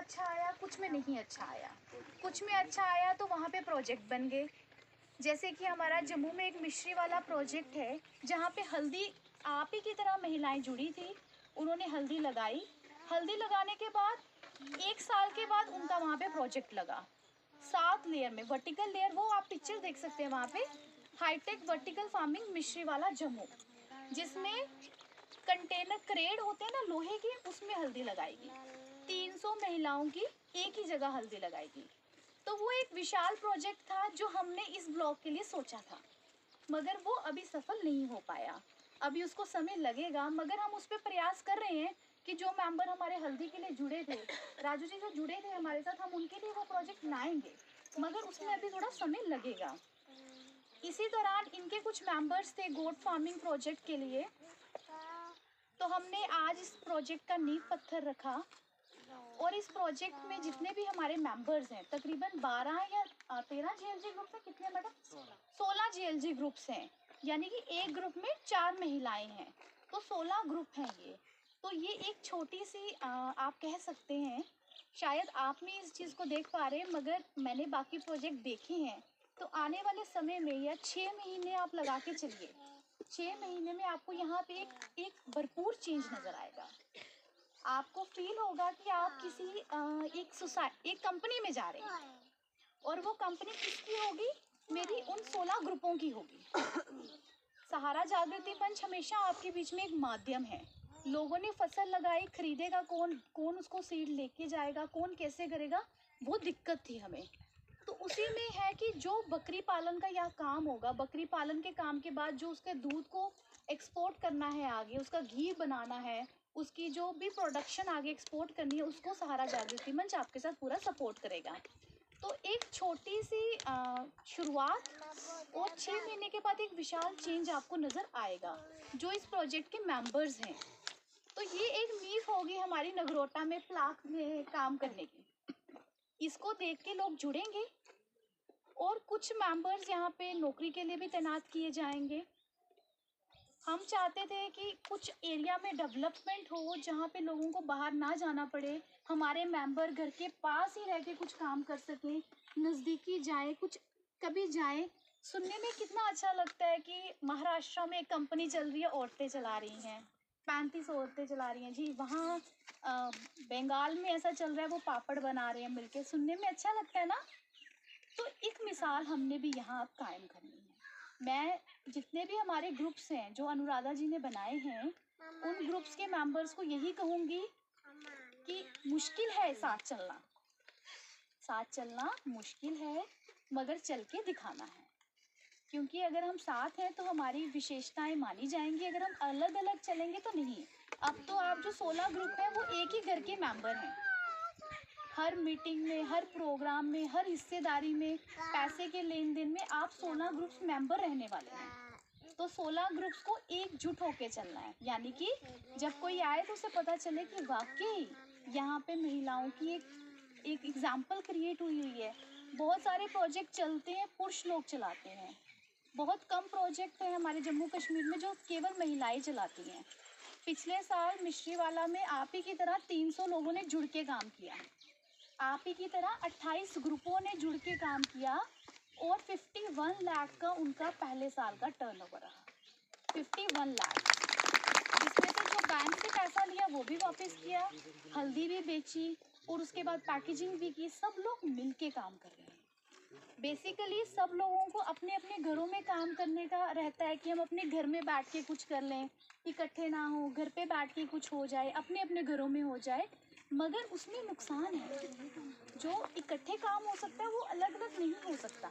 अच्छा आया, कुछ में नहीं अच्छा आया। कुछ में अच्छा आया तो वहाँ पे प्रोजेक्ट बन गए। जैसे कि हमारा जम्मू में एक मिश्री वाला प्रोजेक्ट है, जहाँ पे हल्दी आप ही की तरह महिलाएं जुड़ी थी, उन्होंने हल्दी लगाई। हल्दी लगाने के बाद 1 साल के बाद उनका वहाँ पे प्रोजेक्ट लगा 7 लेयर में, वर्टिकल लेयर, वो आप पिक्चर देख सकते हैं वहाँ पे, हाईटेक वर्टिकल फार्मिंग मिश्री वाला जम्मू, जिसमें कंटेनर क्रेड होते हैं ना लोहे के, उसमें हल्दी लगाएगी। 300 महिलाओं की एक ही जगह हल्दी लगाएगी। तो वो एक विशाल प्रोजेक्ट था जो हमने इस ब्लॉक के लिए सोचा था, मगर वो अभी सफल नहीं हो पाया। अभी उसको समय लगेगा, मगर हम उस पर प्रयास कर रहे हैं कि जो मेंबर हमारे हल्दी के लिए जुड़े थे, राजू जी जो जुड़े थे हमारे साथ, हम उनके लिए वो प्रोजेक्ट लाएंगे, मगर उसमें अभी थोड़ा समय लगेगा। इसी दौरान इनके कुछ मेंबर्स थे गोट फार्मिंग प्रोजेक्ट के लिए, तो हमने आज इस प्रोजेक्ट का नींव पत्थर रखा। और इस प्रोजेक्ट में जितने भी हमारे मेंबर्स हैं, तकरीबन 12 या 13 जीएलजी ग्रुप्स हैं, कितने मैडम? 16 जीएलजी ग्रुप्स हैं, यानी कि एक ग्रुप में 4 महिलाएं हैं, तो 16 ग्रुप हैं ये। तो ये एक छोटी सी आप कह सकते हैं, शायद आप नहीं इस चीज़ को देख पा रहे, मगर मैंने बाकी प्रोजेक्ट देखे हैं। तो आने वाले समय में या 6 महीने आप लगा के चलिए, 6 महीने में आपको यहाँ पे एक भरपूर चेंज नज़र आएगा। आपको फील होगा कि आप किसी एक कंपनी में जा रहे हैं, और वो कंपनी किसकी होगी? मेरी उन 16 ग्रुपों की होगी। सहारा जागृति मंच हमेशा आपके बीच में एक माध्यम है। लोगों ने फसल लगाई, खरीदेगा कौन, कौन उसको सीड लेके जाएगा, कौन कैसे करेगा, वो दिक्कत थी हमें। तो उसी में है कि जो बकरी पालन का यह काम होगा, बकरी पालन के काम के बाद जो उसके दूध को एक्सपोर्ट करना है आगे, उसका घी बनाना है, उसकी जो भी प्रोडक्शन आगे एक्सपोर्ट करनी है, उसको सहारा जागृति मंच आपके साथ पूरा सपोर्ट करेगा। तो एक छोटी सी शुरुआत, और 6 महीने के बाद एक विशाल चेंज आपको नज़र आएगा जो इस प्रोजेक्ट के मेंबर्स हैं। तो ये एक नींव होगी हमारी नगरोटा में प्लाक में काम करने की। इसको देख के लोग जुड़ेंगे, और कुछ मेंबर्स यहाँ पे नौकरी के लिए भी तैनात किए जाएंगे। हम चाहते थे कि कुछ एरिया में डेवलपमेंट हो, जहाँ पे लोगों को बाहर ना जाना पड़े, हमारे मेंबर घर के पास ही रह के कुछ काम कर सकें, नज़दीकी जाए, कुछ कभी जाए। सुनने में कितना अच्छा लगता है कि महाराष्ट्र में एक कंपनी चल रही है, औरतें चला रही हैं, 35 औरतें चला रही हैं जी। वहाँ बंगाल में ऐसा चल रहा है, वो पापड़ बना रहे हैं मिलके, सुनने में अच्छा लगता है ना। तो एक मिसाल हमने भी यहाँ कायम करनी है। मैं जितने भी हमारे ग्रुप्स हैं जो अनुराधा जी ने बनाए हैं, उन ग्रुप्स के मेंबर्स को यही कहूँगी कि मुश्किल है साथ चलना मुश्किल है, मगर चल के दिखाना है। क्योंकि अगर हम साथ हैं तो हमारी विशेषताएं मानी जाएंगी, अगर हम अलग अलग चलेंगे तो नहीं। अब तो आप जो 16 ग्रुप हैं वो एक ही घर के मेंबर हैं। हर मीटिंग में, हर प्रोग्राम में, हर हिस्सेदारी में, पैसे के लेन देन में आप 16 ग्रुप्स मेंबर रहने वाले हैं। तो 16 ग्रुप्स को एकजुट होके चलना है, यानी कि जब कोई आए तो उसे पता चले कि वाकई यहाँ पे महिलाओं की एक एग्जाम्पल क्रिएट हुई है। बहुत सारे प्रोजेक्ट चलते हैं, पुरुष लोग चलाते हैं। बहुत कम प्रोजेक्ट है हमारे जम्मू कश्मीर में जो केवल महिलाएं चलाती हैं। पिछले साल मिश्री वाला में आप ही की तरह 300 लोगों ने जुड़ के काम किया। आप ही की तरह 28 ग्रुपों ने जुड़ के काम किया, और 51 लाख का उनका पहले साल का टर्नओवर रहा। 51 लाख, जिसमें से जो बैंक से पैसा लिया वो भी वापस किया, हल्दी भी बेची, और उसके बाद पैकेजिंग भी की। सब लोग मिल के काम कर रहे हैं। बेसिकली सब लोगों को अपने अपने घरों में काम करने का रहता है कि हम अपने घर में बैठ के कुछ कर लें, इकट्ठे ना हो, घर पे बैठ के कुछ हो जाए, अपने अपने घरों में हो जाए, मगर उसमें नुकसान है। जो इकट्ठे काम हो सकता है वो अलग अलग नहीं हो सकता।